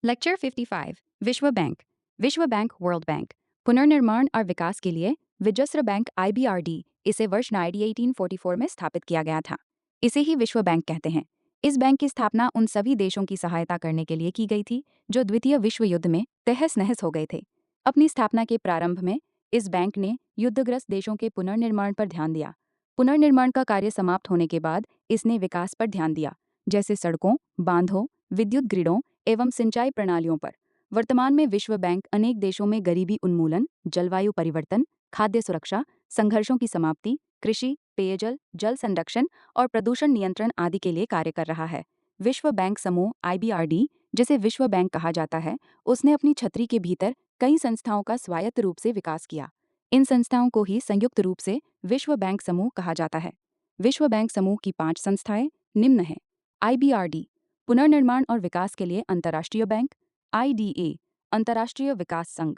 Lecture 55 विश्व bank. विश्व bank world bank पुनर्निर्माण और विकास के लिए विजस्र बैंक IBRD इसे वर्ष 1844 में स्थापित किया गया था। इसे ही विश्व बैंक कहते हैं। इस बैंक की स्थापना उन सभी देशों की सहायता करने के लिए की गई थी जो द्वितीय विश्व युद्ध में तहस नहस हो गए थे। अपनी स्थापना के प्रारंभ में इस बैंक ने युद्धग्रस्त देशों के पुनर्निर्माण पर ध्यान दिया। पुनर्निर्माण का कार्य समाप्त होने के बाद इसने विकास पर ध्यान दिया, जैसे सड़कों, बांधों, विद्युत ग्रिडों एवं सिंचाई प्रणालियों पर। वर्तमान में विश्व बैंक अनेक देशों में गरीबी उन्मूलन, जलवायु परिवर्तन, खाद्य सुरक्षा, संघर्षों की समाप्ति, कृषि, पेयजल, जल संरक्षण और प्रदूषण नियंत्रण आदि के लिए कार्य कर रहा है। विश्व बैंक समूह IBRD, जिसे विश्व बैंक कहा जाता है, उसने अपनी छतरी के भीतर कई संस्थाओं का स्वायत्त रूप से विकास किया। इन संस्थाओं को ही संयुक्त रूप से विश्व बैंक समूह कहा जाता है। विश्व बैंक समूह की 5 संस्थाएं निम्न हैं। IBRD पुनर्निर्माण और विकास के लिए अंतर्राष्ट्रीय बैंक, IDA अंतर्राष्ट्रीय विकास संघ,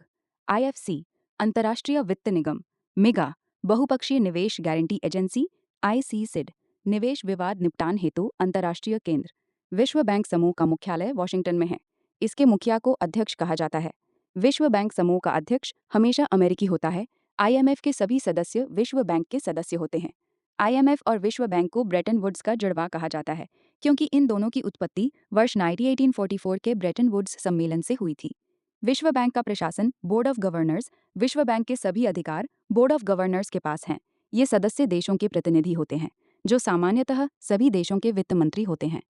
IFC अंतर्राष्ट्रीय वित्त निगम, मिगा बहुपक्षीय निवेश गारंटी एजेंसी, ICSID निवेश विवाद निपटान हेतु अंतर्राष्ट्रीय केंद्र। विश्व बैंक समूह का मुख्यालय वॉशिंगटन में है। इसके मुखिया को अध्यक्ष कहा जाता है। विश्व बैंक समूह का अध्यक्ष हमेशा अमेरिकी होता है। IMF के सभी सदस्य विश्व बैंक के सदस्य होते हैं। IMF और विश्व बैंक को ब्रेटन वुड्स का जड़वा कहा जाता है, क्योंकि इन दोनों की उत्पत्ति वर्ष 1844 के ब्रेटन वुड्स सम्मेलन से हुई थी। विश्व बैंक का प्रशासन बोर्ड ऑफ गवर्नर्स, विश्व बैंक के सभी अधिकार बोर्ड ऑफ गवर्नर्स के पास हैं। ये सदस्य देशों के प्रतिनिधि होते हैं, जो सामान्यतः सभी देशों के वित्त मंत्री होते हैं।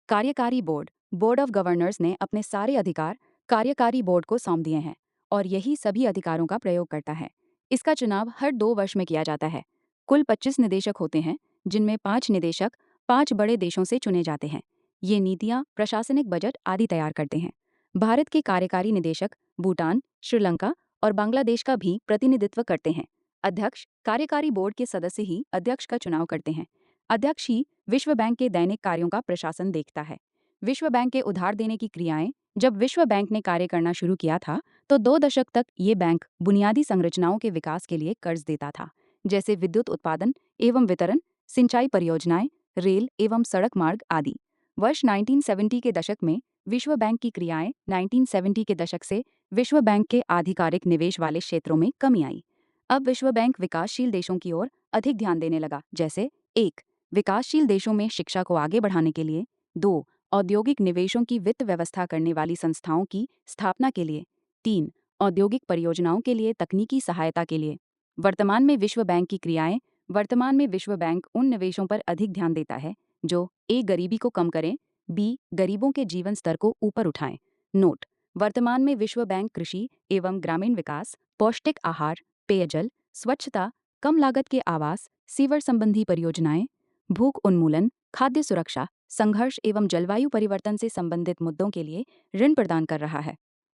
कार्यकारी बोर्ड, बोर्ड ऑफ गवर्नर्स ने अपने सारे अधिकार कार्यकारी बोर्ड को सौंप दिए हैं और यही सभी अधिकारों का प्रयोग करता है। इसका चुनाव हर 2 वर्ष में किया जाता है। कुल 25 निदेशक होते हैं, जिनमें 5 निदेशक 5 बड़े देशों से चुने जाते हैं। ये नीतियाँ, प्रशासनिक बजट आदि तैयार करते हैं। भारत के कार्यकारी निदेशक भूटान, श्रीलंका और बांग्लादेश का भी प्रतिनिधित्व करते हैं। अध्यक्ष कार्यकारी बोर्ड के सदस्य ही अध्यक्ष का चुनाव करते हैं। अध्यक्ष ही विश्व बैंक के दैनिक कार्यों का प्रशासन देखता है। विश्व बैंक के उधार देने की क्रियाएं। जब विश्व बैंक ने कार्य करना शुरू किया था, तो 2 दशक तक ये बैंक बुनियादी संरचनाओं के विकास के लिए कर्ज देता था, जैसे विद्युत उत्पादन एवं वितरण, सिंचाई परियोजनाएं, रेल एवं सड़क मार्ग आदि। वर्ष 1970 के दशक में विश्व बैंक की क्रियाएं 1970 के दशक से विश्व बैंक के आधिकारिक निवेश वाले क्षेत्रों में कमी आई। अब विश्व बैंक विकासशील देशों की ओर अधिक ध्यान देने लगा, जैसे 1. विकासशील देशों में शिक्षा को आगे बढ़ाने के लिए, 2. औद्योगिक निवेशों की वित्त व्यवस्था करने वाली संस्थाओं की स्थापना के लिए, 3. औद्योगिक परियोजनाओं के लिए तकनीकी सहायता के लिए। वर्तमान में विश्व बैंक की क्रियाएं। वर्तमान में विश्व बैंक उन निवेशों पर अधिक ध्यान देता है जो A. गरीबी को कम करें, B. गरीबों के जीवन स्तर को ऊपर उठाएं। नोट: वर्तमान में विश्व बैंक कृषि एवं ग्रामीण विकास, पौष्टिक आहार, पेयजल, स्वच्छता, कम लागत के आवास, सीवर संबंधी परियोजनाएं, भूख उन्मूलन, खाद्य सुरक्षा, संघर्ष एवं जलवायु परिवर्तन से संबंधित मुद्दों के लिए ऋण प्रदान कर रहा है।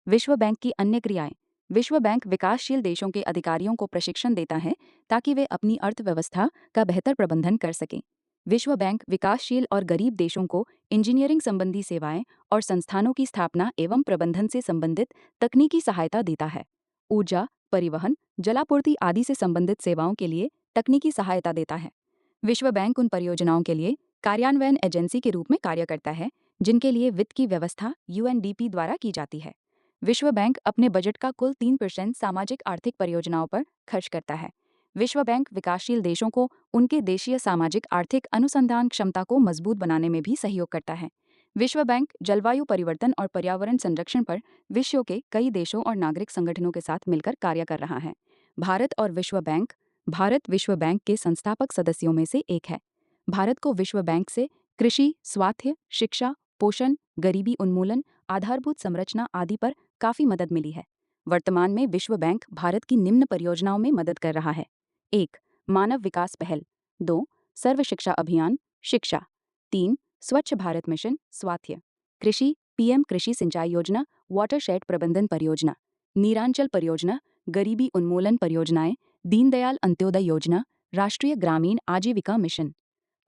विश्व बैंक की अन्य क्रियाएं। विश्व बैंक विकासशील देशों के अधिकारियों को प्रशिक्षण देता है ताकि वे अपनी अर्थव्यवस्था का बेहतर प्रबंधन कर सकें। विश्व बैंक विकासशील और गरीब देशों को इंजीनियरिंग संबंधी सेवाएं और संस्थानों की स्थापना एवं प्रबंधन से संबंधित तकनीकी सहायता देता है। ऊर्जा, परिवहन, जलापूर्ति आदि से संबंधित सेवाओं के लिए तकनीकी सहायता देता है। विश्व बैंक उन परियोजनाओं के लिए कार्यान्वयन एजेंसी के रूप में कार्य करता है जिनके लिए वित्त की व्यवस्था UNDP द्वारा की जाती है। विश्व बैंक अपने बजट का कुल 3% सामाजिक आर्थिक परियोजनाओं पर खर्च करता है। विश्व बैंक विकासशील देशों को उनके देशीय सामाजिक आर्थिक अनुसंधान क्षमता को मजबूत बनाने में भी सहयोग करता है। विश्व बैंक जलवायु परिवर्तन और पर्यावरण संरक्षण पर विश्व के कई देशों और नागरिक संगठनों के साथ मिलकर कार्य कर रहा है। भारत और विश्व बैंक। भारत विश्व बैंक के संस्थापक सदस्यों में से एक है। भारत को विश्व बैंक से कृषि, स्वास्थ्य, शिक्षा, पोषण, गरीबी उन्मूलन, आधारभूत संरचना आदि पर काफी मदद मिली है। वर्तमान में विश्व बैंक भारत की निम्न परियोजनाओं में मदद कर रहा है। 1. मानव विकास पहल, 2. सर्व शिक्षा अभियान शिक्षा, 3. स्वच्छ भारत मिशन स्वास्थ्य, कृषि PM कृषि सिंचाई योजना, वाटरशेड प्रबंधन परियोजना, नीरांचल परियोजना, गरीबी उन्मूलन परियोजनाएं, दीनदयाल अंत्योदय योजना, राष्ट्रीय ग्रामीण आजीविका मिशन,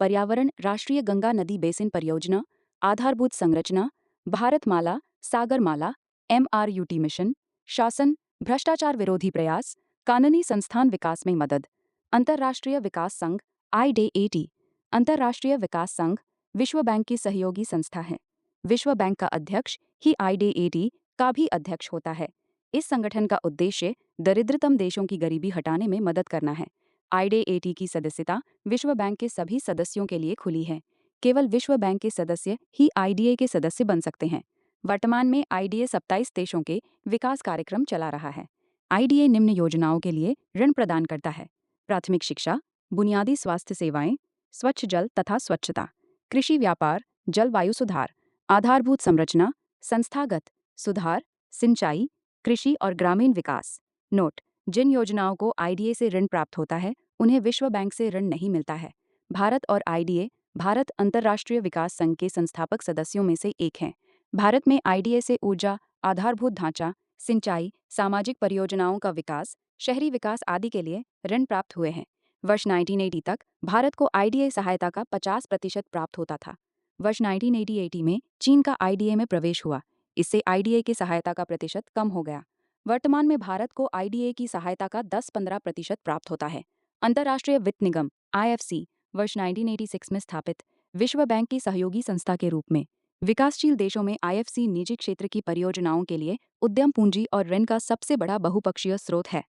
पर्यावरण राष्ट्रीय गंगा नदी बेसिन परियोजना, आधारभूत संरचना, भारतमाला, सागरमाला, MRUT मिशन, शासन, भ्रष्टाचार विरोधी प्रयास, कानूनी संस्थान विकास में मदद, अंतर्राष्ट्रीय विकास संघ IDAT। अंतर्राष्ट्रीय विकास संघ विश्व बैंक की सहयोगी संस्था है। विश्व बैंक का अध्यक्ष ही IDAT का भी अध्यक्ष होता है। इस संगठन का उद्देश्य दरिद्रतम देशों की गरीबी हटाने में मदद करना है। IDAT की सदस्यता विश्व बैंक के सभी सदस्यों के लिए खुली है। केवल विश्व बैंक के सदस्य ही IDA के सदस्य बन सकते हैं। वर्तमान में IDA 27 देशों के विकास कार्यक्रम चला रहा है। IDA निम्न योजनाओं के लिए ऋण प्रदान करता है: प्राथमिक शिक्षा, बुनियादी स्वास्थ्य सेवाएं, स्वच्छ जल तथा स्वच्छता, कृषि व्यापार, जलवायु सुधार, आधारभूत संरचना, संस्थागत सुधार, सिंचाई, कृषि और ग्रामीण विकास। नोट: जिन योजनाओं को IDA से ऋण प्राप्त होता है, उन्हें विश्व बैंक से ऋण नहीं मिलता है। भारत और IDA भारत अंतर्राष्ट्रीय विकास संघ के संस्थापक सदस्यों में से एक हैं। भारत में IDA से ऊर्जा, आधारभूत ढांचा, सिंचाई, सामाजिक परियोजनाओं का विकास, शहरी विकास आदि के लिए ऋण प्राप्त हुए हैं। वर्ष 1980 तक भारत को IDA सहायता का 50% प्राप्त होता था। वर्ष 1980 में चीन का IDA में प्रवेश हुआ। इससे IDA की सहायता का प्रतिशत कम हो गया। वर्तमान में भारत को IDA की सहायता का 10-15% प्राप्त होता है। अंतर्राष्ट्रीय वित्त निगम IFC वर्ष 1986 में स्थापित विश्व बैंक की सहयोगी संस्था के रूप में विकासशील देशों में IFC निजी क्षेत्र की परियोजनाओं के लिए उद्यम पूंजी और ऋण का सबसे बड़ा बहुपक्षीय स्रोत है।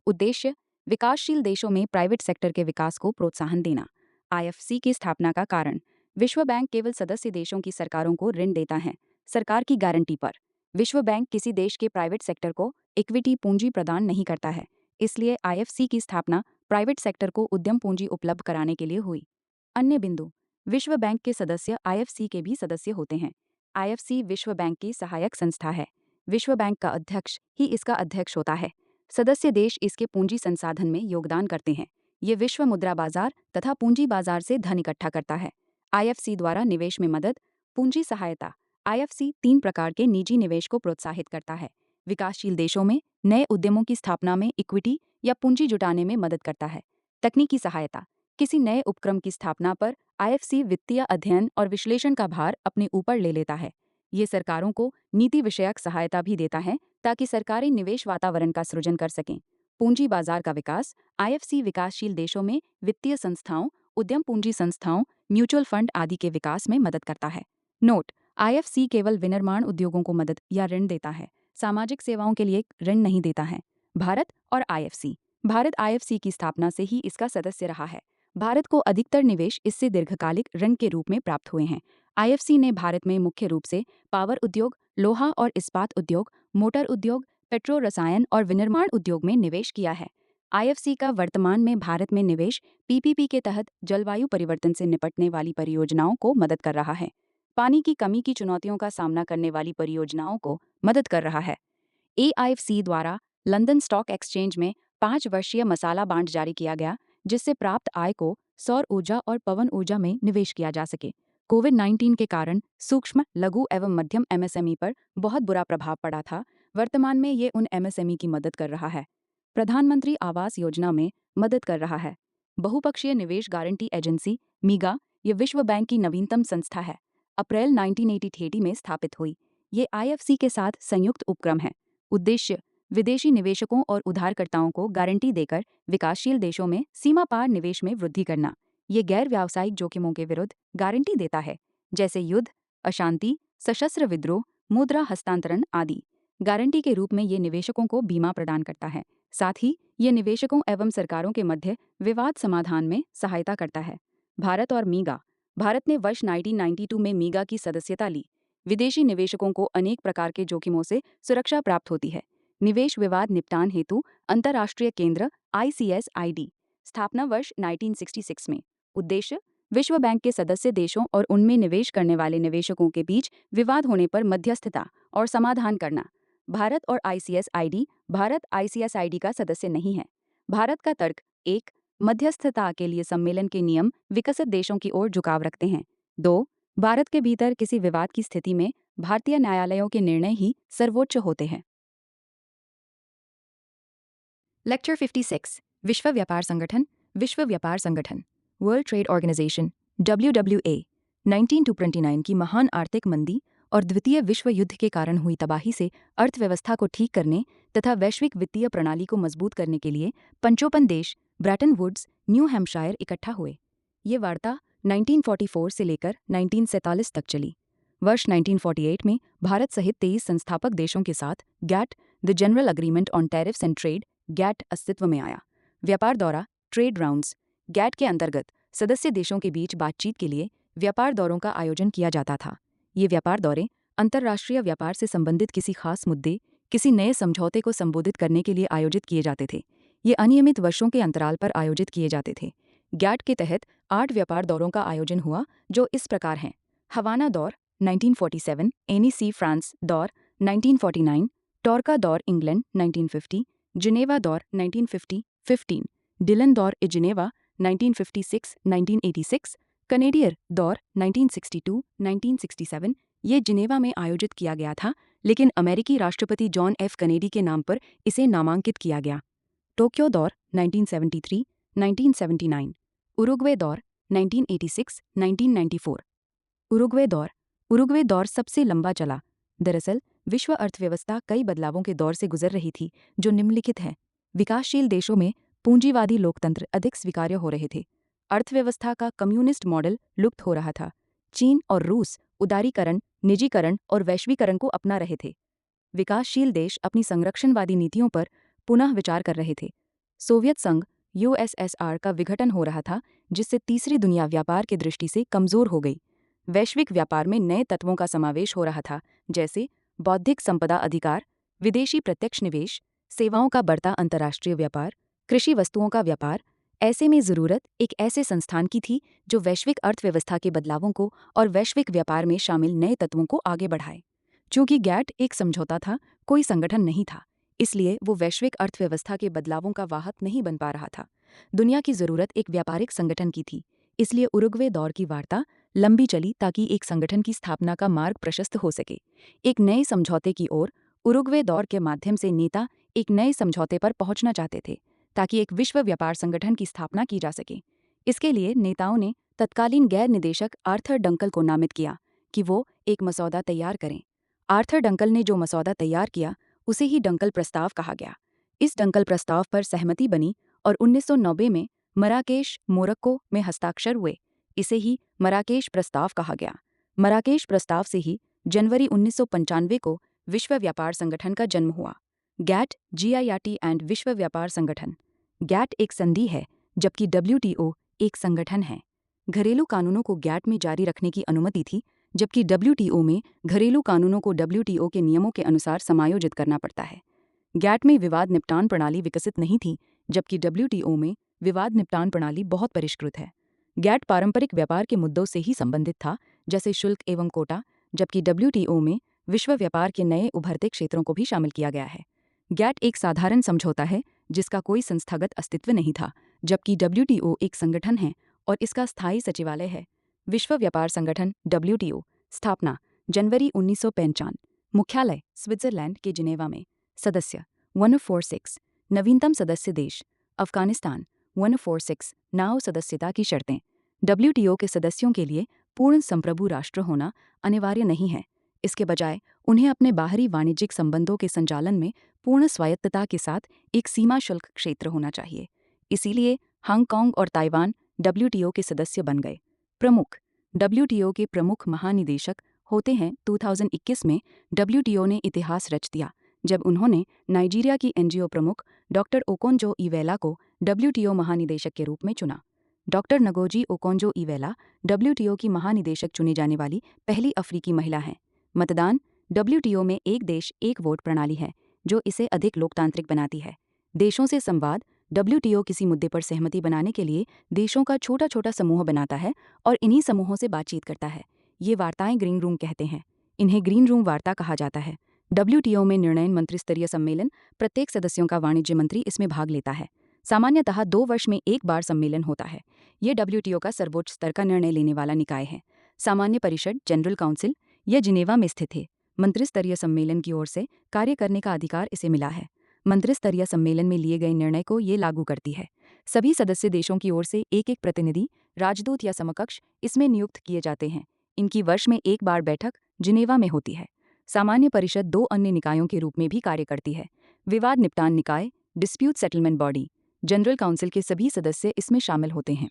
उद्देश्य: विकासशील देशों में प्राइवेट सेक्टर के विकास को प्रोत्साहन देना। IFC की स्थापना का कारण: विश्व बैंक केवल सदस्य देशों की सरकारों को ऋण देता है, सरकार की गारंटी पर। विश्व बैंक किसी देश के प्राइवेट सेक्टर को इक्विटी पूंजी प्रदान नहीं करता है। इसलिए IFC की स्थापना प्राइवेट सेक्टर को उद्यम पूंजी उपलब्ध कराने के लिए हुई। अन्य बिंदु: विश्व बैंक के सदस्य IFC के भी सदस्य होते हैं। IFC विश्व बैंक की सहायक संस्था है। विश्व बैंक का अध्यक्ष ही इसका अध्यक्ष होता है। सदस्य देश इसके पूंजी संसाधन में योगदान करते हैं। ये विश्व मुद्रा बाजार तथा पूंजी बाजार से धन इकट्ठा करता है। IFC द्वारा निवेश में मदद, पूंजी सहायता। IFC 3 प्रकार के निजी निवेश को प्रोत्साहित करता है। विकासशील देशों में नए उद्यमों की स्थापना में इक्विटी या पूंजी जुटाने में मदद करता है। तकनीकी सहायता: किसी नए उपक्रम की स्थापना पर IFC वित्तीय अध्ययन और विश्लेषण का भार अपने ऊपर ले लेता है। ये सरकारों को नीति विषयक सहायता भी देता है ताकि सरकारें निवेश वातावरण का सृजन कर सकें। पूंजी बाजार का विकास: IFC विकासशील देशों में वित्तीय संस्थाओं, उद्यम पूंजी संस्थाओं, म्यूचुअल फंड आदि के विकास में मदद करता है। नोट: IFC केवल विनिर्माण उद्योगों को मदद या ऋण देता है, सामाजिक सेवाओं के लिए ऋण नहीं देता है। भारत और IFC: भारत IFC की स्थापना से ही इसका सदस्य रहा है। भारत को अधिकतर निवेश इससे दीर्घकालिक ऋण के रूप में प्राप्त हुए हैं। IFC ने भारत में मुख्य रूप से पावर उद्योग, लोहा और इस्पात उद्योग, मोटर उद्योग, पेट्रो रसायन और विनिर्माण उद्योग में निवेश किया है। IFC का वर्तमान में भारत में निवेश PPP के तहत जलवायु परिवर्तन से निपटने वाली परियोजनाओं को मदद कर रहा है। पानी की कमी की चुनौतियों का सामना करने वाली परियोजनाओं को मदद कर रहा है। AIFC द्वारा लंदन स्टॉक एक्सचेंज में 5 वर्षीय मसाला बांड जारी किया गया, जिससे प्राप्त आय को सौर ऊर्जा और पवन ऊर्जा में निवेश किया जा सके। कोविड-19 के कारण सूक्ष्म, लघु एवं मध्यम MSME पर बहुत बुरा प्रभाव पड़ा था। वर्तमान में ये उन MSME की मदद कर रहा है। प्रधानमंत्री आवास योजना में मदद कर रहा है। बहुपक्षीय निवेश गारंटी एजेंसी MIGA ये विश्व बैंक की नवीनतम संस्था है। अप्रैल 1983 में स्थापित हुई। ये IFC के साथ संयुक्त उपक्रम है। उद्देश्य: विदेशी निवेशकों और उधारकर्ताओं को गारंटी देकर विकासशील देशों में सीमा पार निवेश में वृद्धि करना। ये गैर व्यावसायिक जोखिमों के विरुद्ध गारंटी देता है, जैसे युद्ध, अशांति, सशस्त्र विद्रोह, मुद्रा हस्तांतरण आदि। गारंटी के रूप में ये निवेशकों को बीमा प्रदान करता है। साथ ही ये निवेशकों एवं सरकारों के मध्य विवाद समाधान में सहायता करता है। भारत और MIGA: भारत ने वर्ष 1992 में MIGA की सदस्यता ली। विदेशी निवेशकों को अनेक प्रकार के जोखिमों से सुरक्षा प्राप्त होती है। निवेश विवाद निपटान हेतु अंतर्राष्ट्रीय केंद्र ICSID स्थापना वर्ष 1966 में। उद्देश्य: विश्व बैंक के सदस्य देशों और उनमें निवेश करने वाले निवेशकों के बीच विवाद होने पर मध्यस्थता और समाधान करना। भारत और ICSID: भारत ICSID का सदस्य नहीं है। भारत का तर्क: 1. मध्यस्थता के लिए सम्मेलन के नियम विकसित देशों की ओर झुकाव रखते हैं। 2. भारत के भीतर किसी विवाद की स्थिति में भारतीय न्यायालयों के निर्णय ही सर्वोच्च होते हैं। लेक्चर 56: विश्व व्यापार संगठन, विश्व व्यापार संगठन, वर्ल्ड ट्रेड ऑर्गेनाइजेशन WWA 1929 की महान आर्थिक मंदी और द्वितीय विश्व युद्ध के कारण हुई तबाही से अर्थव्यवस्था को ठीक करने तथा वैश्विक वित्तीय प्रणाली को मजबूत करने के लिए 55 देश ब्रैटन वुड्स, न्यू हैम्पशायर इकट्ठा हुए। ये वार्ता 1944 से लेकर 1947 तक चली। वर्ष 1948 में भारत सहित 23 संस्थापक देशों के साथ GATT, the general agreement on tariffs and trade, GATT अस्तित्व में आया। व्यापार दौरा, ट्रेड राउंड्स। गैट के अंतर्गत सदस्य देशों के बीच बातचीत के लिए व्यापार दौरों का आयोजन किया जाता था। ये व्यापार दौरे अंतर्राष्ट्रीय व्यापार से संबंधित किसी खास मुद्दे, किसी नए समझौते को संबोधित करने के लिए आयोजित किए जाते थे। ये अनियमित वर्षों के अंतराल पर आयोजित किए जाते थे। गैट के तहत 8 व्यापार दौरों का आयोजन हुआ, जो इस प्रकार हैं: हवाना दौर 1947, एनीसी फ्रांस दौर 1949, टोरका दौर इंग्लैंड 1950, जिनेवा दौर 1950-15, डिलन दौर जिनेवा 1956-1986, कनेडियर दौर 1962-1967। ये जिनेवा में आयोजित किया गया था, लेकिन अमेरिकी राष्ट्रपति जॉन एफ कैनेडी के नाम पर इसे नामांकित किया गया। टोक्यो दौर 1973-1979, उरुग्वे दौर 1986-1994। उरुग्वे दौर सबसे लंबा चला। दरअसल विश्व अर्थव्यवस्था कई बदलावों के दौर से गुजर रही थी, जो निम्नलिखित है। विकासशील देशों में पूंजीवादी लोकतंत्र अधिक स्वीकार्य हो रहे थे। अर्थव्यवस्था का कम्युनिस्ट मॉडल लुप्त हो रहा था। चीन और रूस उदारीकरण, निजीकरण और वैश्वीकरण को अपना रहे थे। विकासशील देश अपनी संरक्षणवादी नीतियों पर पुनः विचार कर रहे थे। सोवियत संघ यूएसएसआर का विघटन हो रहा था, जिससे तीसरी दुनिया व्यापार की दृष्टि से कमजोर हो गई। वैश्विक व्यापार में नए तत्वों का समावेश हो रहा था, जैसे बौद्धिक संपदा अधिकार, विदेशी प्रत्यक्ष निवेश, सेवाओं का बढ़ता अंतर्राष्ट्रीय व्यापार, कृषि वस्तुओं का व्यापार। ऐसे में जरूरत एक ऐसे संस्थान की थी जो वैश्विक अर्थव्यवस्था के बदलावों को और वैश्विक व्यापार में शामिल नए तत्वों को आगे बढ़ाए। चूंकि गैट एक समझौता था, कोई संगठन नहीं था, इसलिए वो वैश्विक अर्थव्यवस्था के बदलावों का वाहक नहीं बन पा रहा था। दुनिया की जरूरत एक व्यापारिक संगठन की थी, इसलिए उरुग्वे दौर की वार्ता लंबी चली ताकि एक संगठन की स्थापना का मार्ग प्रशस्त हो सके। एक नए समझौते की ओर उरुग्वे दौर के माध्यम से नेता एक नए समझौते पर पहुंचना चाहते थे, ताकि एक विश्व व्यापार संगठन की स्थापना की जा सके। इसके लिए नेताओं ने तत्कालीन गैर निदेशक आर्थर डंकल को नामित किया कि वो एक मसौदा तैयार करें। आर्थर डंकल ने जो मसौदा तैयार किया, उसे ही डंकल प्रस्ताव कहा गया। इस डंकल प्रस्ताव पर सहमति बनी और 1990 में मराकेश, मोरक्को में हस्ताक्षर हुए। इसे ही मराकेश प्रस्ताव कहा गया। मराकेश प्रस्ताव से ही जनवरी 1995 को विश्व व्यापार संगठन का जन्म हुआ। गैट, GIRT एंड विश्व व्यापार संगठन। गैट एक संधि है, जबकि WTO एक संगठन है। घरेलू कानूनों को गैट में जारी रखने की अनुमति थी, जबकि WTO में घरेलू कानूनों को WTO के नियमों के अनुसार समायोजित करना पड़ता है। गैट में विवाद निपटान प्रणाली विकसित नहीं थी, जबकि WTO में विवाद निपटान प्रणाली बहुत परिष्कृत है। गैट पारंपरिक व्यापार के मुद्दों से ही संबंधित था, जैसे शुल्क एवं कोटा, जबकि WTO में विश्व व्यापार के नए उभरते क्षेत्रों को भी शामिल किया गया है। गैट एक साधारण समझौता है जिसका कोई संस्थागत अस्तित्व नहीं था, जबकि WTO एक संगठन है और इसका स्थायी सचिवालय है। विश्व व्यापार संगठन WTO स्थापना जनवरी 1955, मुख्यालय स्विट्जरलैंड के जिनेवा में। सदस्य 146, नवीनतम सदस्य देश अफगानिस्तान 146। नाउ सदस्यता की शर्तें। WTO के सदस्यों के लिए पूर्ण संप्रभु राष्ट्र होना अनिवार्य नहीं है। इसके बजाय उन्हें अपने बाहरी वाणिज्यिक संबंधों के संचालन में पूर्ण स्वायत्तता के साथ एक सीमा शुल्क क्षेत्र होना चाहिए। इसीलिए हांगकांग और ताइवान WTO के सदस्य बन गए। प्रमुख। WTO के प्रमुख महानिदेशक होते हैं। 2021 में WTO ने इतिहास रच दिया जब उन्होंने नाइजीरिया की NGO प्रमुख डॉक्टर ओकोंजो-इवेला को WTO महानिदेशक के रूप में चुना। डॉक्टर नगोजी ओकोंजो-इवेला WTO की महानिदेशक चुनी जाने वाली पहली अफ्रीकी महिला हैं। मतदान। WTO में एक देश एक वोट प्रणाली है, जो इसे अधिक लोकतांत्रिक बनाती है। देशों से संवाद। WTO किसी मुद्दे पर सहमति बनाने के लिए देशों का छोटा छोटा समूह बनाता है और इन्हीं समूहों से बातचीत करता है। ये वार्ताएं ग्रीन रूम कहते हैं। इन्हें ग्रीन रूम वार्ता कहा जाता है। WTO में निर्णय मंत्रिस्तरीय सम्मेलन, प्रत्येक सदस्यों का वाणिज्य मंत्री इसमें भाग लेता है। सामान्यतः 2 वर्ष में एक बार सम्मेलन होता है। ये WTO का सर्वोच्च स्तर का निर्णय लेने वाला निकाय है। सामान्य परिषद, जनरल काउंसिल, यह जिनेवा में स्थित है। मंत्रिस्तरीय सम्मेलन की ओर से कार्य करने का अधिकार इसे मिला है। मंत्रिस्तरीय सम्मेलन में लिए गए निर्णय को ये लागू करती है। सभी सदस्य देशों की ओर से एक एक प्रतिनिधि, राजदूत या समकक्ष इसमें नियुक्त किए जाते हैं। इनकी वर्ष में एक बार बैठक जिनेवा में होती है। सामान्य परिषद 2 अन्य निकायों के रूप में भी कार्य करती है। विवाद निपटान निकाय, dispute settlement body, general council के सभी सदस्य इसमें शामिल होते हैं।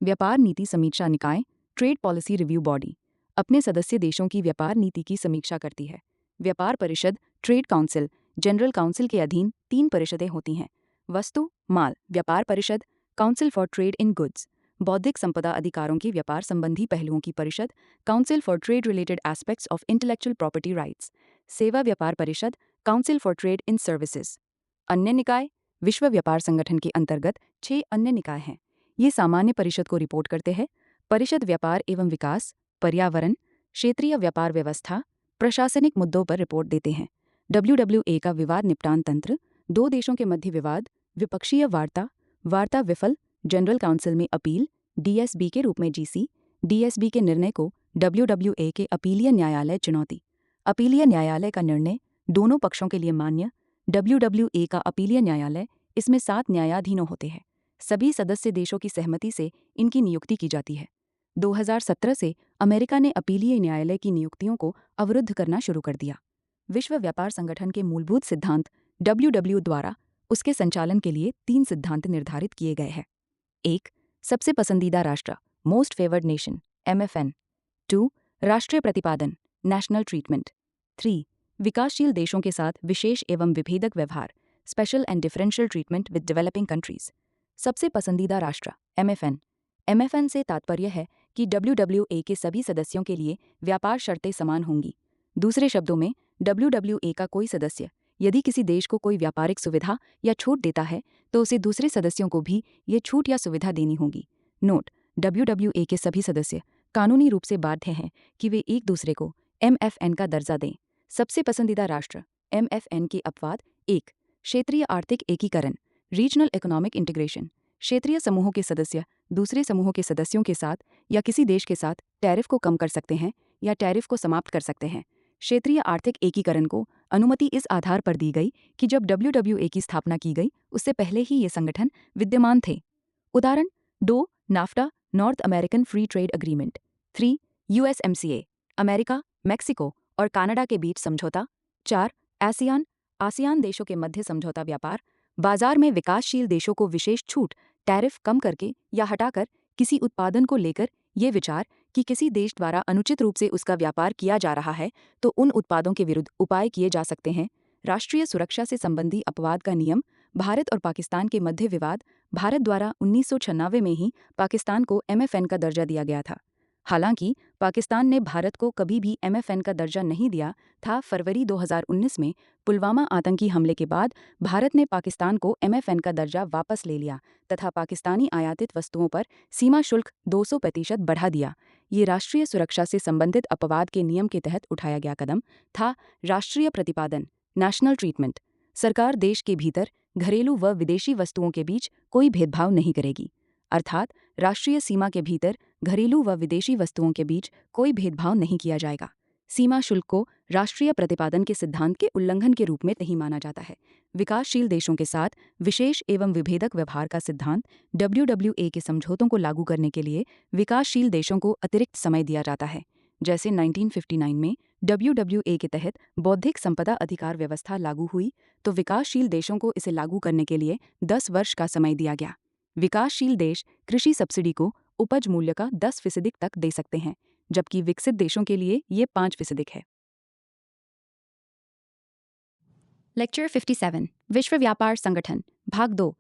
व्यापार नीति समीक्षा निकाय, ट्रेड पॉलिसी रिव्यू बॉडी, अपने सदस्य देशों की व्यापार नीति की समीक्षा करती है। व्यापार परिषद, ट्रेड काउंसिल, जनरल काउंसिल के अधीन 3 परिषदें होती हैं। वस्तु, माल, व्यापार परिषद, council for trade in goods, बौद्धिक संपदा अधिकारों की व्यापार संबंधी पहलुओं की परिषद, council for trade related aspects of intellectual property rights, सेवा व्यापार परिषद, council for trade in services. अन्य निकाय, विश्व व्यापार संगठन के अंतर्गत 6 अन्य निकाय हैं। ये सामान्य परिषद को रिपोर्ट करते हैं। परिषद व्यापार एवं विकास, पर्यावरण, क्षेत्रीय व्यापार व्यवस्था, प्रशासनिक मुद्दों पर रिपोर्ट देते हैं। WWA का विवाद निपटान तंत्र, 2 देशों के मध्य विवाद, विपक्षीय वार्ता, वार्ता विफल, जनरल काउंसिल में अपील, DSB के रूप में GC, DSB के निर्णय को WWA के अपीलीय न्यायालय चुनौती। अपीलीय न्यायालय का निर्णय दोनों पक्षों के लिए मान्य। WWA का अपीलीय न्यायालय, इसमें 7 न्यायाधीनों होते हैं। सभी सदस्य देशों की सहमति से इनकी नियुक्ति की जाती है। 2017 से अमेरिका ने अपीलीय न्यायालय की नियुक्तियों को अवरुद्ध करना शुरू कर दिया। विश्व व्यापार संगठन के मूलभूत सिद्धांत WW द्वारा उसके संचालन के लिए 3 सिद्धांत निर्धारित किए गए हैं। 1. सबसे पसंदीदा राष्ट्र, मोस्ट फेवर्ड नेशन, MFN। 2. राष्ट्रीय प्रतिपादन, नेशनल ट्रीटमेंट। 3. विकासशील देशों के साथ विशेष एवं विभेदक व्यवहार, special and differential treatment with developing countries. सबसे पसंदीदा राष्ट्र, MFN। MFN से तात्पर्य है कि WWA के सभी सदस्यों के लिए व्यापार शर्तें समान होंगी। दूसरे शब्दों में, WWA का कोई सदस्य यदि किसी देश को कोई व्यापारिक सुविधा या छूट देता है तो उसे दूसरे सदस्यों को भी ये छूट या सुविधा देनी होगी। नोट: WWA के सभी सदस्य कानूनी रूप से बाध्य हैं कि वे एक दूसरे को MFN का दर्जा दें। सबसे पसंदीदा राष्ट्र, MFN के अपवाद: 1. क्षेत्रीय आर्थिक एकीकरण, रीजनल इकोनॉमिक इंटीग्रेशन। क्षेत्रीय समूहों के सदस्य दूसरे समूहों के सदस्यों के साथ या किसी देश के साथ टैरिफ को कम कर सकते हैं या टैरिफ को समाप्त कर सकते हैं। क्षेत्रीय आर्थिक एकीकरण को अनुमति इस आधार पर दी गई कि जब WWA की स्थापना की गई उससे पहले ही ये संगठन विद्यमान थे। उदाहरण: 2. NAFTA, north American free trade agreement. 3. USMCA, America, Mexico और कनाडा के बीच समझौता। 4. आसियान, आसियान देशों के मध्य समझौता व्यापार, बाजार में विकासशील देशों को विशेष छूट, टैरिफ कम करके या हटाकर किसी उत्पादन को लेकर ये विचार कि किसी देश द्वारा अनुचित रूप से उसका व्यापार किया जा रहा है तो उन उत्पादों के विरुद्ध उपाय किए जा सकते हैं। राष्ट्रीय सुरक्षा से संबंधी अपवाद का नियम, भारत और पाकिस्तान के मध्य विवाद, भारत द्वारा 1996 में ही पाकिस्तान को MFN का दर्जा दिया गया था। हालांकि पाकिस्तान ने भारत को कभी भी MFN का दर्जा नहीं दिया था। फरवरी 2019 में पुलवामा आतंकी हमले के बाद भारत ने पाकिस्तान को MFN का दर्जा वापस ले लिया तथा पाकिस्तानी आयातित वस्तुओं पर सीमा शुल्क 200% बढ़ा दिया। ये राष्ट्रीय सुरक्षा से संबंधित अपवाद के नियम के तहत उठाया गया कदम था। राष्ट्रीय प्रतिपादन, नेशनल ट्रीटमेंट, सरकार देश के भीतर घरेलू व विदेशी वस्तुओं के बीच कोई भेदभाव नहीं करेगी। अर्थात राष्ट्रीय सीमा के भीतर घरेलू व विदेशी वस्तुओं के बीच कोई भेदभाव नहीं किया जाएगा। सीमा शुल्क को राष्ट्रीय प्रतिपादन के सिद्धांत के उल्लंघन के रूप में नहीं माना जाता है। विकासशील देशों के साथ विशेष एवं विभेदक व्यवहार का सिद्धांत, WWA के समझौतों को लागू करने के लिए विकासशील देशों को अतिरिक्त समय दिया जाता है। जैसे 1959 में WWA के तहत बौद्धिक संपदा अधिकार व्यवस्था लागू हुई तो विकासशील देशों को इसे लागू करने के लिए 10 वर्ष का समय दिया गया। विकासशील देश कृषि सब्सिडी को उपज मूल्य का 10% तक दे सकते हैं, जबकि विकसित देशों के लिए ये 5% है। लेक्चर 57, विश्व व्यापार संगठन, भाग 2।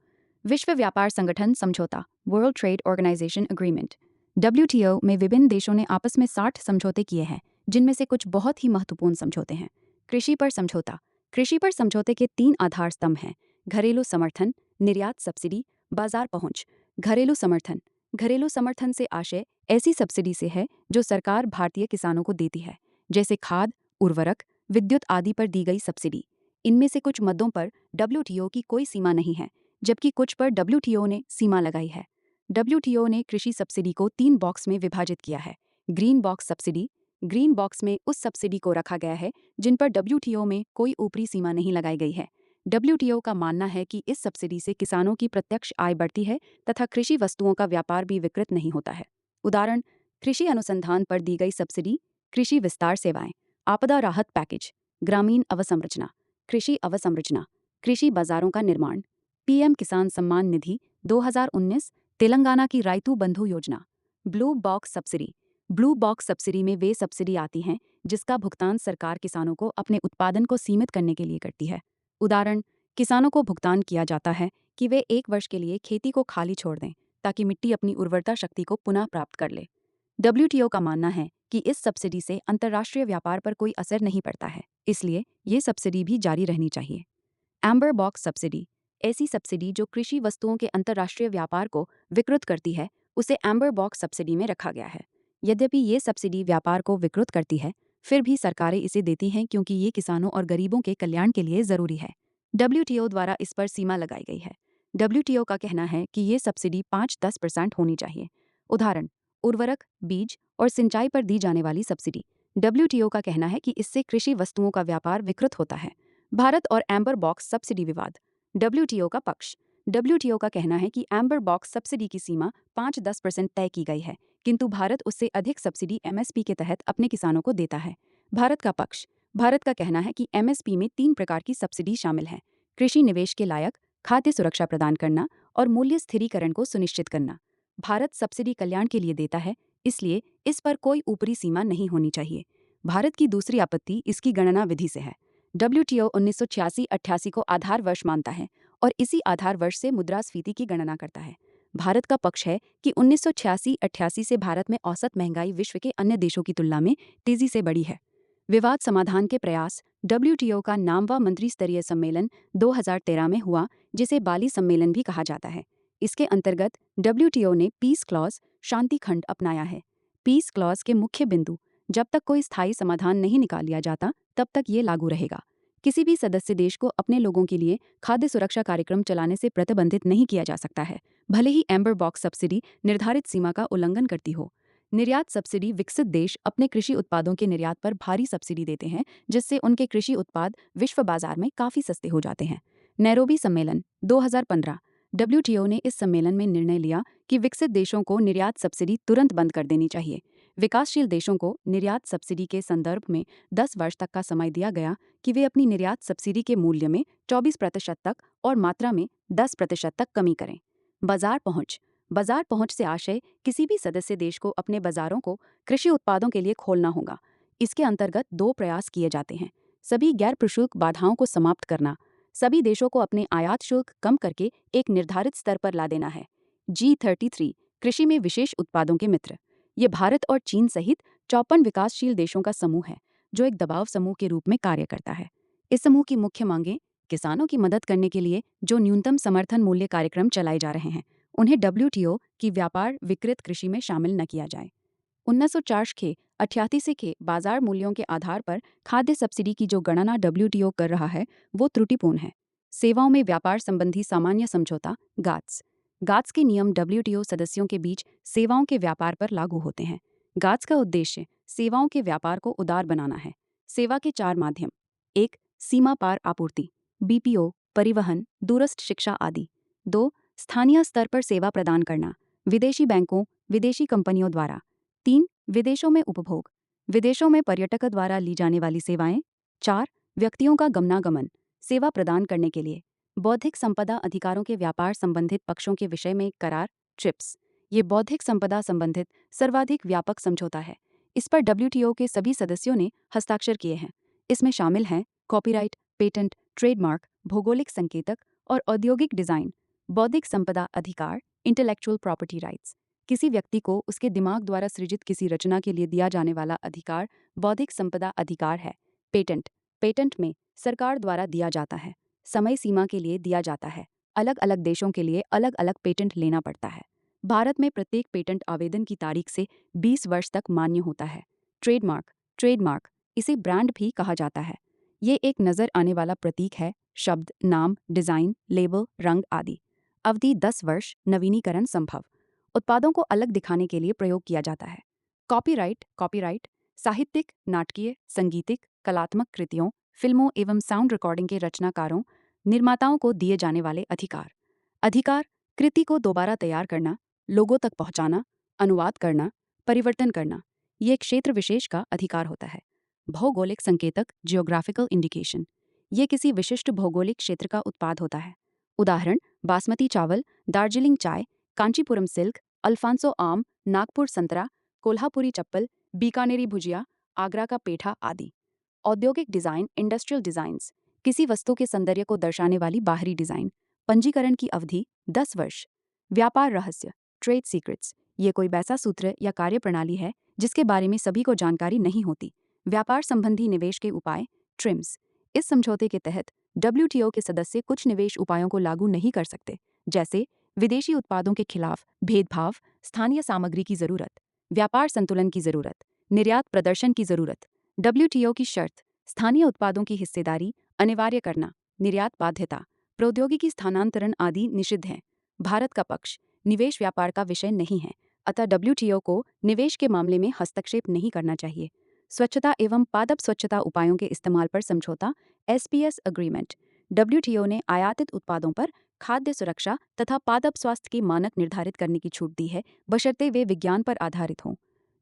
विश्व व्यापार संगठन समझौता, world trade organisation agreement. WTO में विभिन्न देशों ने आपस में 60 समझौते किए हैं, जिनमें से कुछ बहुत ही महत्वपूर्ण समझौते हैं। कृषि पर समझौता। कृषि पर समझौते के 3 आधार स्तंभ हैं: घरेलू समर्थन, निर्यात सब्सिडी, बाजार पहुंच। घरेलू समर्थन। घरेलू समर्थन से आशय ऐसी सब्सिडी से है जो सरकार भारतीय किसानों को देती है, जैसे खाद, उर्वरक, विद्युत आदि पर दी गई सब्सिडी। इनमें से कुछ मद्दों पर WTO की कोई सीमा नहीं है, जबकि कुछ पर WTO ने सीमा लगाई है। WTO ने कृषि सब्सिडी को 3 बॉक्स में विभाजित किया है। Green box subsidy. Green box में उस सब्सिडी को रखा गया है जिन पर WTO में कोई ऊपरी सीमा नहीं लगाई गई है। WTO का मानना है कि इस सब्सिडी से किसानों की प्रत्यक्ष आय बढ़ती है तथा कृषि वस्तुओं का व्यापार भी विकृत नहीं होता है। उदाहरण: कृषि अनुसंधान पर दी गई सब्सिडी, कृषि विस्तार सेवाएं, आपदा राहत पैकेज, ग्रामीण अवसंरचना, कृषि अवसंरचना, कृषि बाजारों का निर्माण, PM किसान सम्मान निधि 2019, तेलंगाना की राइतू बंधु योजना। Blue box subsidy. Blue box subsidy में वे सब्सिडी आती हैं जिसका भुगतान सरकार किसानों को अपने उत्पादन को सीमित करने के लिए करती है। उदाहरण, किसानों को भुगतान किया जाता है कि वे 1 वर्ष के लिए खेती को खाली छोड़ दें ताकि मिट्टी अपनी उर्वरता शक्ति को पुनः प्राप्त कर ले। डब्ल्यूटीओ का मानना है कि इस सब्सिडी से अंतर्राष्ट्रीय व्यापार पर कोई असर नहीं पड़ता है, इसलिए ये सब्सिडी भी जारी रहनी चाहिए। एम्बर बॉक्स सब्सिडी, ऐसी सब्सिडी जो कृषि वस्तुओं के अंतर्राष्ट्रीय व्यापार को विकृत करती है, उसे एम्बर बॉक्स सब्सिडी में रखा गया है। यद्यपि ये सब्सिडी व्यापार को विकृत करती है, फिर भी सरकारें इसे देती हैं क्योंकि ये किसानों और गरीबों के कल्याण के लिए जरूरी है। डब्ल्यूटीओ द्वारा इस पर सीमा लगाई गई है। डब्ल्यूटीओ का कहना है कि ये सब्सिडी 5-10% होनी चाहिए। उदाहरण, उर्वरक, बीज और सिंचाई पर दी जाने वाली सब्सिडी। डब्ल्यूटीओ का कहना है कि इससे कृषि वस्तुओं का व्यापार विकृत होता है। भारत और एम्बर बॉक्स सब्सिडी विवाद। डब्ल्यूटीओ का पक्ष। डब्ल्यूटीओ का कहना है कि एम्बर बॉक्स सब्सिडी की सीमा 5-10% तय की गई है, किंतु भारत उससे अधिक सब्सिडी एमएसपी के तहत अपने किसानों को देता है। भारत का पक्ष। भारत का कहना है कि एमएसपी में 3 प्रकार की सब्सिडी शामिल हैं: कृषि निवेश के लायक, खाद्य सुरक्षा प्रदान करना और मूल्य स्थिरीकरण को सुनिश्चित करना। भारत सब्सिडी कल्याण के लिए देता है, इसलिए इस पर कोई ऊपरी सीमा नहीं होनी चाहिए। भारत की दूसरी आपत्ति इसकी गणना विधि से है। डब्ल्यूटीओ 1986-88 को आधार वर्ष मानता है और इसी आधार वर्ष से मुद्रास्फीति की गणना करता है। भारत का पक्ष है कि 1986-88 से भारत में औसत महंगाई विश्व के अन्य देशों की तुलना में तेजी से बढ़ी है। विवाद समाधान के प्रयास। डब्ल्यूटीओ का नामवा मंत्री स्तरीय सम्मेलन 2013 में हुआ, जिसे बाली सम्मेलन भी कहा जाता है। इसके अंतर्गत डब्ल्यूटीओ ने पीस क्लॉज, शांति खंड अपनाया है। पीस क्लॉज के मुख्य बिंदु: जब तक कोई स्थायी समाधान नहीं निकाल लिया जाता, तब तक ये लागू रहेगा। किसी भी सदस्य देश को अपने लोगों के लिए खाद्य सुरक्षा कार्यक्रम चलाने से प्रतिबंधित नहीं किया जा सकता है, भले ही एम्बर बॉक्स सब्सिडी निर्धारित सीमा का उल्लंघन करती हो। निर्यात सब्सिडी। विकसित देश अपने कृषि उत्पादों के निर्यात पर भारी सब्सिडी देते हैं, जिससे उनके कृषि उत्पाद विश्व बाजार में काफ़ी सस्ते हो जाते हैं। नैरोबी सम्मेलन 2015। डब्ल्यूटीओ ने इस सम्मेलन में निर्णय लिया कि विकसित देशों को निर्यात सब्सिडी तुरंत बंद कर देनी चाहिए। विकासशील देशों को निर्यात सब्सिडी के संदर्भ में 10 वर्ष तक का समय दिया गया कि वे अपनी निर्यात सब्सिडी के मूल्य में 24% तक और मात्रा में 10% तक कमी करें। बाजार पहुंच। बाजार पहुंच से आशय किसी भी सदस्य देश को अपने बाजारों को कृषि उत्पादों के लिए खोलना होगा। इसके अंतर्गत 2 प्रयास किए जाते हैं: सभी गैर प्रशुल्क बाधाओं को समाप्त करना, सभी देशों को अपने आयात शुल्क कम करके एक निर्धारित स्तर पर ला देना है। G33 कृषि में विशेष उत्पादों के मित्र। ये भारत और चीन सहित 54 विकासशील देशों का समूह है, जो एक दबाव समूह के रूप में कार्य करता है। इस समूह की मुख्य मांगें: किसानों की मदद करने के लिए जो न्यूनतम समर्थन मूल्य कार्यक्रम चलाए जा रहे हैं, उन्हें डब्ल्यूटीओ की व्यापार विकृत कृषि में शामिल न किया जाए। 1988 के बाजार मूल्यों के आधार पर खाद्य सब्सिडी की जो गणना डब्ल्यूटीओ कर रहा है, वो त्रुटिपूर्ण है। सेवाओं में व्यापार संबंधी सामान्य समझौता गाट्स। गाट्स के नियम डब्ल्यूटीओ सदस्यों के बीच सेवाओं के व्यापार पर लागू होते हैं। गाट्स का उद्देश्य सेवाओं के व्यापार को उदार बनाना है। सेवा के 4 माध्यम: 1. सीमा पार आपूर्ति, बीपीओ, परिवहन, दूरस्थ शिक्षा आदि। 2. स्थानीय स्तर पर सेवा प्रदान करना, विदेशी बैंकों, विदेशी कंपनियों द्वारा। 3. विदेशों में उपभोग, विदेशों में पर्यटकों द्वारा ली जाने वाली सेवाएं। 4. व्यक्तियों का गमनागमन, सेवा प्रदान करने के लिए। बौद्धिक संपदा अधिकारों के व्यापार संबंधित पक्षों के विषय में करार, ट्रिप्स। ये बौद्धिक संपदा संबंधित सर्वाधिक व्यापक समझौता है। इस पर डब्ल्यूटीओ के सभी सदस्यों ने हस्ताक्षर किए हैं। इसमें शामिल हैं कॉपीराइट, पेटेंट, ट्रेडमार्क, भौगोलिक संकेतक और औद्योगिक डिजाइन। बौद्धिक संपदा अधिकार, इंटेलेक्चुअल प्रॉपर्टी राइट्स। किसी व्यक्ति को उसके दिमाग द्वारा सृजित किसी रचना के लिए दिया जाने वाला अधिकार बौद्धिक संपदा अधिकार है। पेटेंट। पेटेंट में सरकार द्वारा दिया जाता है, समय सीमा के लिए दिया जाता है। अलग अलग देशों के लिए अलग अलग पेटेंट लेना पड़ता है। भारत में प्रत्येक पेटेंट आवेदन की तारीख से 20 वर्ष तक मान्य होता है। ट्रेडमार्क। ट्रेडमार्क, इसे ब्रांड भी कहा जाता है। ये एक नज़र आने वाला प्रतीक है, शब्द, नाम, डिज़ाइन, लेबल, रंग आदि। अवधि 10 वर्ष, नवीनीकरण संभव। उत्पादों को अलग दिखाने के लिए प्रयोग किया जाता है। कॉपीराइट। कॉपीराइट साहित्यिक, नाटकीय, संगीतिक, कलात्मक कृतियों, फिल्मों एवं साउंड रिकॉर्डिंग के रचनाकारों, निर्माताओं को दिए जाने वाले अधिकार। अधिकार, कृति को दोबारा तैयार करना, लोगों तक पहुंचाना, अनुवाद करना, परिवर्तन करना। ये एक क्षेत्र विशेष का अधिकार होता है। भौगोलिक संकेतक, जियोग्राफिकल इंडिकेशन। ये किसी विशिष्ट भौगोलिक क्षेत्र का उत्पाद होता है। उदाहरण, बासमती चावल, दार्जिलिंग चाय, कांचीपुरम सिल्क, अल्फांसो आम, नागपुर संतरा, कोल्हापुरी चप्पल, बीकानेरी भुजिया, आगरा का पेठा आदि। औद्योगिक डिज़ाइन, इंडस्ट्रियल डिज़ाइंस, किसी वस्तु के सौंदर्य को दर्शाने वाली बाहरी डिज़ाइन। पंजीकरण की अवधि 10 वर्ष। व्यापार रहस्य, ट्रेड सीक्रेट्स, ये कोई वैसा सूत्र या कार्यप्रणाली है जिसके बारे में सभी को जानकारी नहीं होती। व्यापार संबंधी निवेश के उपाय, ट्रिम्स। इस समझौते के तहत WTO के सदस्य कुछ निवेश उपायों को लागू नहीं कर सकते, जैसे विदेशी उत्पादों के खिलाफ भेदभाव, स्थानीय सामग्री की जरूरत, व्यापार संतुलन की जरूरत, निर्यात प्रदर्शन की जरूरत। WTO की शर्त, स्थानीय उत्पादों की हिस्सेदारी अनिवार्य करना, निर्यात बाध्यता, प्रौद्योगिकी स्थानांतरण आदि निषिद्ध हैं। भारत का पक्ष, निवेश व्यापार का विषय नहीं है, अतः WTO को निवेश के मामले में हस्तक्षेप नहीं करना चाहिए। स्वच्छता एवं पादप स्वच्छता उपायों के इस्तेमाल पर समझौता, SPS अग्रीमेंट। WTO ने आयातित उत्पादों पर खाद्य सुरक्षा तथा पादप स्वास्थ्य के मानक निर्धारित करने की छूट दी है, बशर्ते वे विज्ञान पर आधारित हों।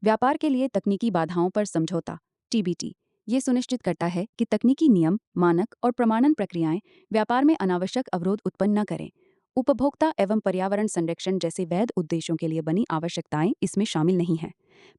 व्यापार के लिए तकनीकी बाधाओं पर समझौता, TBT। ये सुनिश्चित करता है कि तकनीकी नियम, मानक और प्रमाणन प्रक्रियाएं व्यापार में अनावश्यक अवरोध उत्पन्न न करें। उपभोक्ता एवं पर्यावरण संरक्षण जैसे वैध उद्देश्यों के लिए बनी आवश्यकताएं इसमें शामिल नहीं हैं।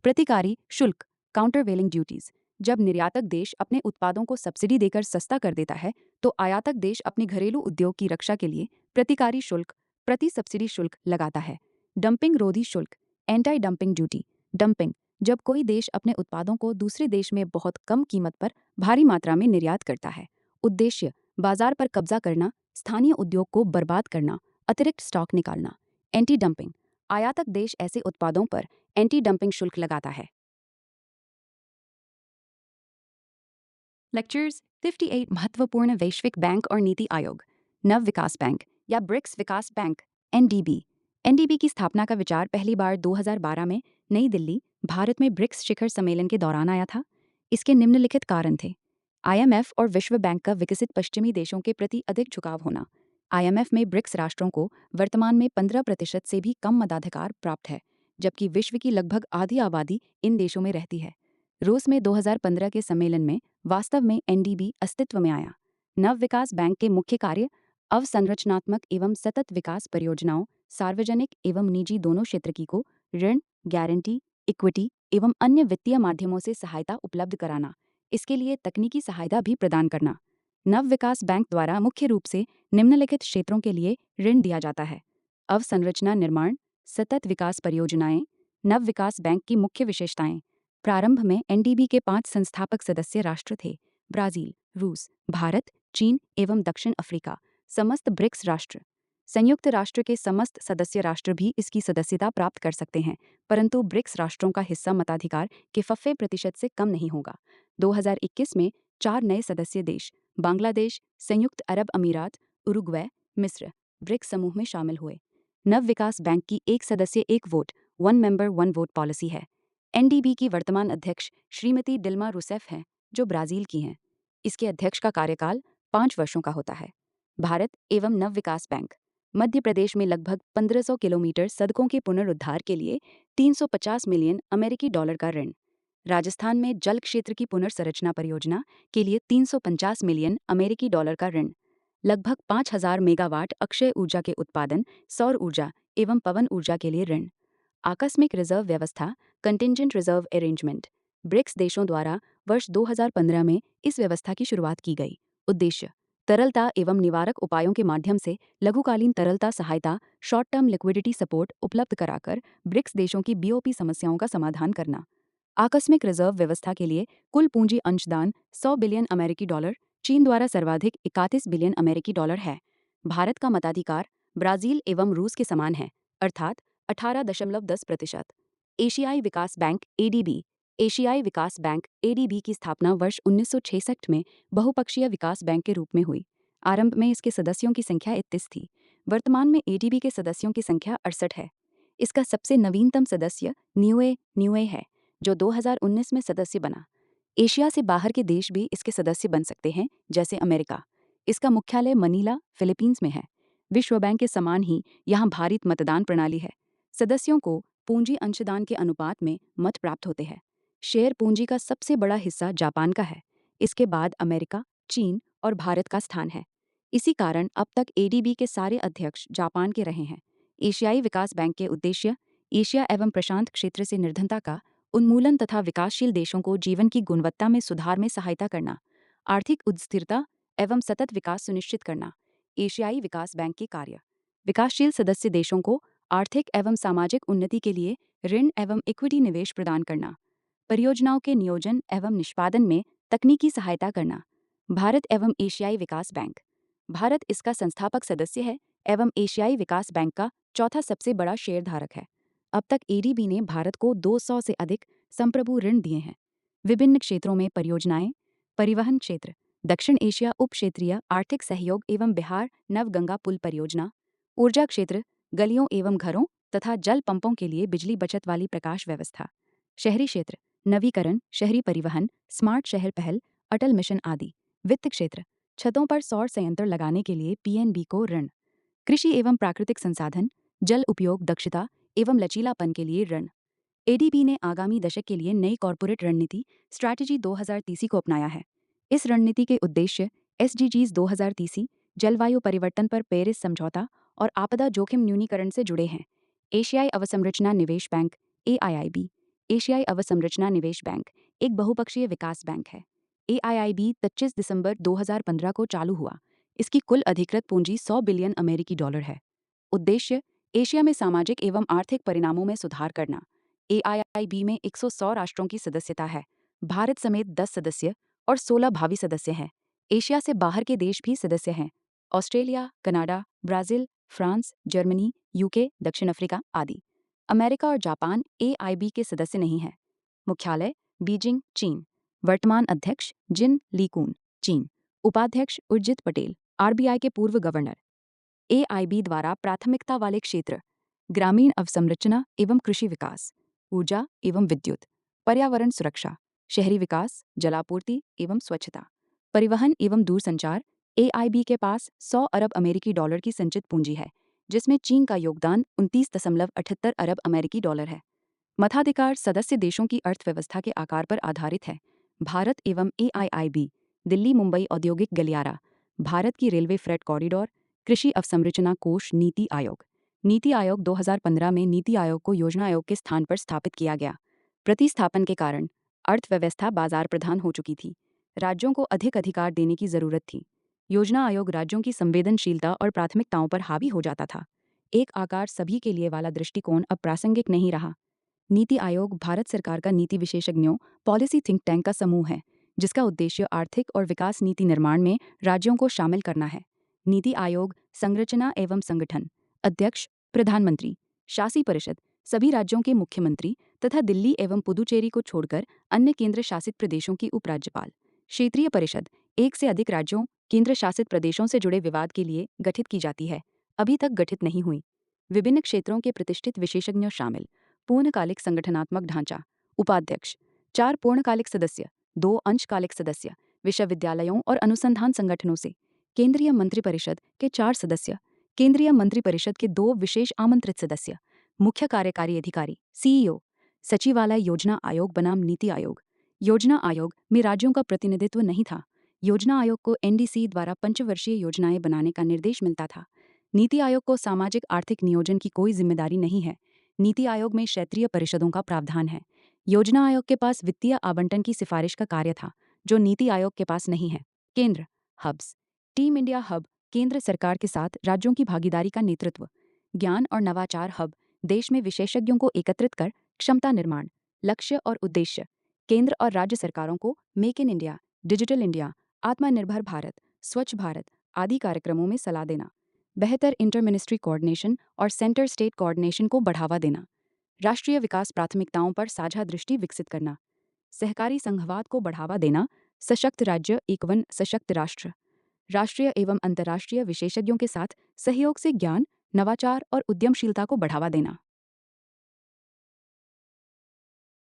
प्रतिकारी शुल्क, काउंटरवेलिंग ड्यूटीज। जब निर्यातक देश अपने उत्पादों को सब्सिडी देकर सस्ता कर देता है, तो आयातक देश अपने घरेलू उद्योग की रक्षा के लिए प्रतिकारी शुल्क, प्रति सब्सिडी शुल्क लगाता है। डंपिंग रोधी शुल्क, एंटी डंपिंग ड्यूटी। डंपिंग, जब कोई देश अपने उत्पादों को दूसरे देश में बहुत कम कीमत पर भारी मात्रा में निर्यात करता है। उद्देश्य, बाजार पर कब्जा करना, स्थानीय उद्योग को बर्बाद करना, अतिरिक्त स्टॉक निकालना। एंटी डंपिंग, आयातक देश ऐसे उत्पादों पर एंटी डंपिंग शुल्क लगाता है। लेक्चर्स 58 महत्वपूर्ण वैश्विक बैंक और नीति आयोग। नव विकास बैंक या ब्रिक्स विकास बैंक, NDB। NDB की स्थापना का विचार पहली बार 2012 में नई दिल्ली, भारत में ब्रिक्स शिखर सम्मेलन के दौरान आया था। इसके निम्नलिखित कारण थे। IMF और विश्व बैंक का विकसित पश्चिमी देशों के प्रति अधिक झुकाव होना। IMF में ब्रिक्स राष्ट्रों को वर्तमान में 15% से भी कम मताधिकार प्राप्त है, जबकि विश्व की लगभग आधी आबादी इन देशों में रहती है। रूस में 2015 के सम्मेलन में वास्तव में NDB अस्तित्व में आया। नव विकास बैंक के मुख्य कार्य, अवसंरचनात्मक एवं सतत विकास परियोजनाओं, सार्वजनिक एवं निजी दोनों क्षेत्र की को ऋण, गारंटी, इक्विटी एवं अन्य वित्तीय माध्यमों से सहायता उपलब्ध कराना। इसके लिए तकनीकी सहायता भी प्रदान करना। नव विकास बैंक द्वारा मुख्य रूप से निम्नलिखित क्षेत्रों के लिए ऋण दिया जाता है। अवसंरचना निर्माण, सतत विकास परियोजनाएं। नव विकास बैंक की मुख्य विशेषताएं। प्रारंभ में NDB के 5 संस्थापक सदस्य राष्ट्र थे: ब्राजील, रूस, भारत, चीन एवं दक्षिण अफ्रीका। समस्त ब्रिक्स राष्ट्र। संयुक्त राष्ट्र के समस्त सदस्य राष्ट्र भी इसकी सदस्यता प्राप्त कर सकते हैं, परंतु ब्रिक्स राष्ट्रों का हिस्सा मताधिकार के 50% से कम नहीं होगा। 2021 में 4 नए सदस्य देश, बांग्लादेश, संयुक्त अरब अमीरात, उरुग्वे, मिस्र, ब्रिक्स समूह में शामिल हुए। नव विकास बैंक की एक सदस्य एक वोट, 1 मेंबर 1 वोट पॉलिसी है। NDB की वर्तमान अध्यक्ष श्रीमती डिल्मा रूसेफ हैं, जो ब्राजील की हैं। इसके अध्यक्ष का कार्यकाल 5 वर्षों का होता है। भारत एवं नव विकास बैंक। मध्य प्रदेश में लगभग 1500 किलोमीटर सड़कों के पुनरुद्धार के लिए 350 मिलियन अमेरिकी डॉलर का ऋण। राजस्थान में जल क्षेत्र की पुनर्संरचना परियोजना के लिए 350 मिलियन अमेरिकी डॉलर का ऋण। लगभग 5000 मेगावाट अक्षय ऊर्जा के उत्पादन, सौर ऊर्जा एवं पवन ऊर्जा के लिए ऋण। आकस्मिक रिजर्व व्यवस्था, कंटिंजेंट रिजर्व अरेंजमेंट। ब्रिक्स देशों द्वारा वर्ष 2015 में इस व्यवस्था की शुरुआत की गई। उद्देश्य, तरलता एवं निवारक उपायों के माध्यम से लघुकालीन तरलता सहायता, शॉर्ट टर्म लिक्विडिटी सपोर्ट उपलब्ध कराकर ब्रिक्स देशों की BOP समस्याओं का समाधान करना। आकस्मिक रिजर्व व्यवस्था के लिए कुल पूंजी अंशदान 100 बिलियन अमेरिकी डॉलर, चीन द्वारा सर्वाधिक 31 बिलियन अमेरिकी डॉलर है। भारत का मताधिकार ब्राजील एवं रूस के समान है, अर्थात 18.10%। एशियाई विकास बैंक ADB। एशियाई विकास बैंक ADB की स्थापना वर्ष 1966 में बहुपक्षीय विकास बैंक के रूप में हुई। आरंभ में इसके सदस्यों की संख्या 31 थी। वर्तमान में ADB के सदस्यों की संख्या 68 है। इसका सबसे नवीनतम सदस्य न्यूए है, जो 2019 में सदस्य बना। एशिया से बाहर के देश भी इसके सदस्य बन सकते हैं, जैसे अमेरिका। इसका मुख्यालय मनीला, फिलीपींस में है। विश्व बैंक के समान ही यहाँ भारित मतदान प्रणाली है। सदस्यों को पूंजी अंशदान के अनुपात में मत प्राप्त होते हैं। शेयर पूंजी का सबसे बड़ा हिस्सा जापान का है। इसके बाद अमेरिका, चीन और भारत का स्थान है। इसी कारण अब तक ADB के सारे अध्यक्ष जापान के रहे हैं। एशियाई विकास बैंक के उद्देश्य, एशिया एवं प्रशांत क्षेत्र से निर्धनता का उन्मूलन तथा विकासशील देशों को जीवन की गुणवत्ता में सुधार में सहायता करना, आर्थिक स्थिरता एवं सतत विकास सुनिश्चित करना। एशियाई विकास बैंक के कार्य। विकासशील सदस्य देशों को आर्थिक एवं सामाजिक उन्नति के लिए ऋण एवं इक्विटी निवेश प्रदान करना, परियोजनाओं के नियोजन एवं निष्पादन में तकनीकी सहायता करना। भारत एवं एशियाई विकास बैंक। भारत इसका संस्थापक सदस्य है एवं एशियाई विकास बैंक का चौथा सबसे बड़ा शेयरधारक है। अब तक एडीबी ने भारत को 200 से अधिक संप्रभु ऋण दिए हैं। विभिन्न क्षेत्रों में परियोजनाएं। परिवहन क्षेत्र, दक्षिण एशिया उप क्षेत्रीय आर्थिक सहयोग एवं बिहार नवगंगा पुल परियोजना। ऊर्जा क्षेत्र, गलियों एवं घरों तथा जल पंपों के लिए बिजली बचत वाली प्रकाश व्यवस्था। शहरी क्षेत्र, नवीकरण, शहरी परिवहन, स्मार्ट शहर पहल, अटल मिशन आदि। वित्त क्षेत्र, छतों पर सौर संयंत्र लगाने के लिए पीएनबी को ऋण। कृषि एवं प्राकृतिक संसाधन, जल उपयोग दक्षता एवं लचीलापन के लिए ऋण। एडीबी ने आगामी दशक के लिए नई कॉर्पोरेट रणनीति स्ट्रैटेजी 2030 को अपनाया है। इस रणनीति के उद्देश्य एसडीजीज 2030, जलवायु परिवर्तन पर पेरिस समझौता और आपदा जोखिम न्यूनीकरण से जुड़े हैं। एशियाई अवसंरचना निवेश बैंक एआईआईबी। एशियाई अवसंरचना निवेश बैंक एक बहुपक्षीय विकास बैंक है। एआईआईबी 25 दिसंबर 2015 को चालू हुआ। इसकी कुल अधिकृत पूंजी 100 बिलियन अमेरिकी डॉलर है। उद्देश्य एशिया में सामाजिक एवं आर्थिक परिणामों में सुधार करना। एआईआईबी में 100 राष्ट्रों की सदस्यता है। भारत समेत 10 सदस्य और 16 भावी सदस्य हैं। एशिया से बाहर के देश भी सदस्य हैं। Australia, Canada, Brazil, France, Germany, UK, दक्षिण अफ्रीका आदि। अमेरिका और जापान एआईबी के सदस्य नहीं हैं। मुख्यालय बीजिंग, चीन। वर्तमान अध्यक्ष जिन लीकून, चीन। उपाध्यक्ष उर्जित पटेल, आरबीआई के पूर्व गवर्नर। एआईबी द्वारा प्राथमिकता वाले क्षेत्र: ग्रामीण अवसंरचना एवं कृषि विकास, ऊर्जा एवं विद्युत, पर्यावरण सुरक्षा, शहरी विकास, जलापूर्ति एवं स्वच्छता, परिवहन एवं दूरसंचार। एआईबी के पास 100 अरब अमेरिकी डॉलर की संचित पूंजी है, जिसमें चीन का योगदान 29.78 अरब अमेरिकी डॉलर है। मताधिकार सदस्य देशों की अर्थव्यवस्था के आकार पर आधारित है। भारत एवं एआईआईबी। दिल्ली मुंबई औद्योगिक गलियारा, भारत की रेलवे फ्रेट कॉरिडोर, कृषि अवसंरचना कोष। नीति आयोग। नीति आयोग 2015 में नीति आयोग को योजना आयोग के स्थान पर स्थापित किया गया। प्रतिस्थापन के कारण अर्थव्यवस्था बाजार प्रधान हो चुकी थी। राज्यों को अधिक अधिकार देने की जरूरत थी। योजना आयोग राज्यों की संवेदनशीलता और प्राथमिकताओं पर हावी हो जाता था। एक आकार सभी के लिए वाला दृष्टिकोण अब प्रासंगिक नहीं रहा। नीति आयोग भारत सरकार का नीति विशेषज्ञों पॉलिसी थिंक टैंक का समूह है, जिसका उद्देश्य आर्थिक और विकास नीति निर्माण में राज्यों को शामिल करना है। नीति आयोग संरचना एवं संगठन: अध्यक्ष प्रधानमंत्री, शासी परिषद सभी राज्यों के मुख्यमंत्री तथा दिल्ली एवं पुदुचेरी को छोड़कर अन्य केंद्र शासित प्रदेशों की उपराज्यपाल। क्षेत्रीय परिषद एक से अधिक राज्यों केंद्र शासित प्रदेशों से जुड़े विवाद के लिए गठित की जाती है, अभी तक गठित नहीं हुई। विभिन्न क्षेत्रों के प्रतिष्ठित विशेषज्ञों शामिल। पूर्णकालिक संगठनात्मक ढांचा: उपाध्यक्ष, 4 पूर्णकालिक सदस्य, 2 अंशकालिक सदस्य विश्वविद्यालयों और अनुसंधान संगठनों से। केंद्रीय मंत्रिपरिषद के 4 सदस्य, केंद्रीय मंत्रिपरिषद के 2 विशेष आमंत्रित सदस्य। मुख्य कार्यकारी अधिकारी सीईओ। सचिवालय योजना आयोग बनाम नीति आयोग। योजना आयोग में राज्यों का प्रतिनिधित्व नहीं था। योजना आयोग को एनडीसी द्वारा पंचवर्षीय योजनाएं बनाने का निर्देश मिलता था। नीति आयोग को सामाजिक आर्थिक नियोजन की कोई जिम्मेदारी नहीं है। नीति आयोग में क्षेत्रीय परिषदों का प्रावधान है। योजना आयोग के पास वित्तीय आवंटन की सिफारिश का कार्य था, जो नीति आयोग के पास नहीं है। केंद्र हब्स: टीम इंडिया हब केंद्र सरकार के साथ राज्यों की भागीदारी का नेतृत्व। ज्ञान और नवाचार हब: देश में विशेषज्ञों को एकत्रित कर क्षमता निर्माण। लक्ष्य और उद्देश्य: केंद्र और राज्य सरकारों को make in India, digital India, आत्मनिर्भर भारत, स्वच्छ भारत आदि कार्यक्रमों में सलाह देना। बेहतर इंटर मिनिस्ट्री कोऑर्डिनेशन और सेंटर स्टेट कोऑर्डिनेशन को बढ़ावा देना। राष्ट्रीय विकास प्राथमिकताओं पर साझा दृष्टि विकसित करना। सहकारी संघवाद को बढ़ावा देना। सशक्त राज्य एक वन सशक्त राष्ट्र। राष्ट्रीय एवं अंतर्राष्ट्रीय विशेषज्ञों के साथ सहयोग से ज्ञान, नवाचार और उद्यमशीलता को बढ़ावा देना।